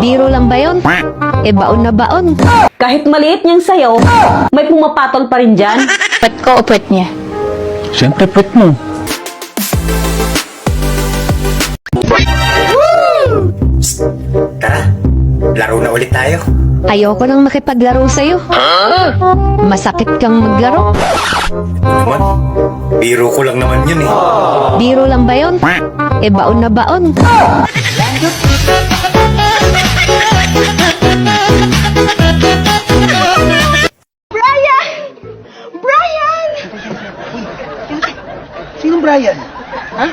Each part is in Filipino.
Biro lang ba yun? Baon na baon. Kahit maliit niyang sayo, may pumapatol pa rin dyan. Pwet ko o pwet niya? Siyempre, pwet mo. Tara, laro na ulit tayo. Ayoko nang makipaglaro sa'yo. Masakit kang maglaro. Naman, biro ko lang naman yun eh. Biro lang ba yun? Baon na baon. Sinong Brian? Ha?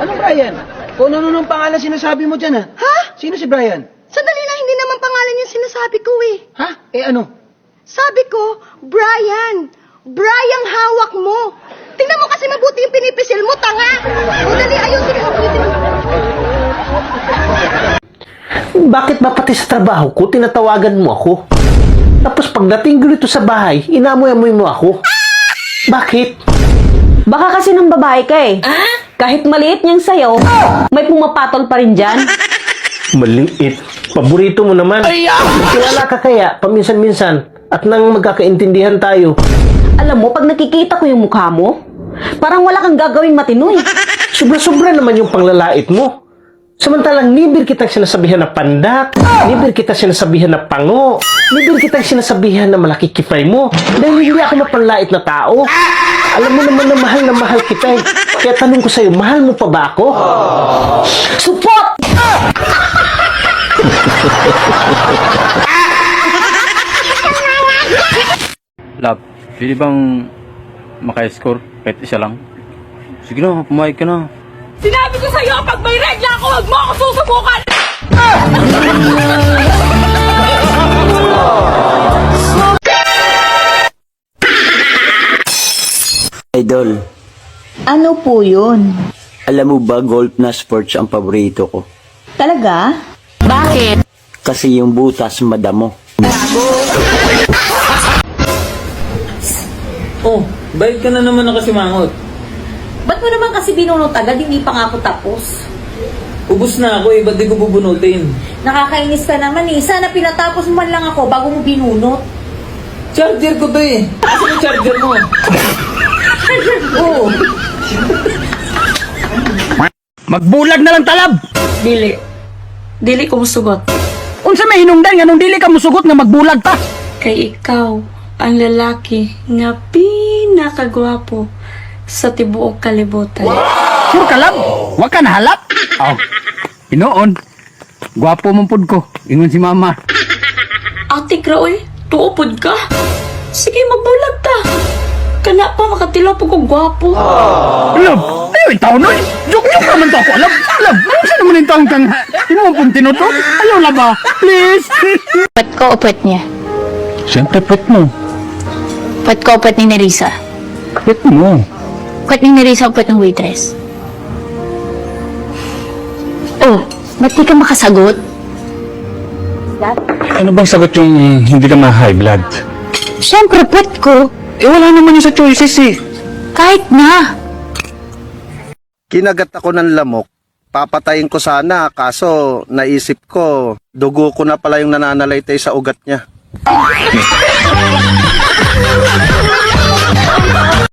Anong Brian? Kung ano nung pangalan sinasabi mo dyan, ha? Ha? Sino si Brian? Sandali lang, hindi naman pangalan yung sinasabi ko eh. Ha? Ano? Sabi ko, Brian. Brian hawak mo. Tingnan mo kasi mabuti yung pinipisil mo, tanga. O dali, ayusin mo. Bakit ba pati sa trabaho ko, tinatawagan mo ako? Tapos pagdating ko dito sa bahay, inamoy-amoy mo ako. Bakit? Baka kasi ng babae ka eh. Kahit maliit niyang sayo, may pumapatol pa rin dyan. Maliit. Paborito mo naman. Wala ka kaya, paminsan-minsan, at nang magkakaintindihan tayo. Alam mo, pag nakikita ko yung mukha mo, parang wala kang gagawing matino eh. Sobra-sobra naman yung panglalait mo. Samantalang nibir kitang sinasabihan na pandak, nibir kitang sinasabihan na pango, nibir kitang sinasabihan na malaki kifay mo, dahil hindi ako mapanlait na tao. Alam mo naman na mahal kita eh. Kaya tanong ko sa'yo, mahal mo pa ba ako? Support! Love, pwede bang maka-score kahit isa lang? Sige na, pumayag ka na. Sinabi ko sa'yo, pag may regla ako, huwag mo ako susubukan! Idol, Ano po yun? alam mo ba golf na sports ang paborito ko? Talaga? Bakit? Kasi yung butas madamo. Oh, bayad ka na naman nakasimangot. Ba't mo naman kasi binunot agad, hindi pa nga ako tapos? Ubus na ako eh, ba't di ko bubunutin? Nakakainis ka naman eh. Sana pinatapos mo man lang ako bago mo binunot. Charger ko to eh. Kasi yung charger mo. Oo. Magbulag na lang talab! Dili. Dili ko musugot. Unsa may hinungdan nga nung dili ka musugot nga magbulag ta? Kay ikaw, ang lalaki nga pinakagwapo sa tibuok kalibutan. Sure ka lang? Huwag ka nahalap? Oh, inoon. Gwapo mong pud ko. Ingon si mama. Ate Kraoy, tuupod ka? Sige, magbulag ta. Kana pa makatilaw po kong gwapo. Love, ayaw yung taon nun. Joke-joke naman to ako. Love, ano naman yung taong kang hindi mo pong tinutot? Ayaw na ba? Please. Pwet ko o pwet niya? Siyempre, pwet mo. Pwet ko o pwet ni Nerissa? Pwet mo. Pwet ni Nerissa o pwet ng waitress? Oh, ba't di ka makasagot? Ano bang sagot yung hindi ka ma-high blood? Siyempre, pwet ko. Eh, wala naman yung sa choices eh. Kahit na. Kinagat ako ng lamok. Papatayin ko sana, kaso naisip ko, dugo ko na pala yung nananalaytay sa ugat niya.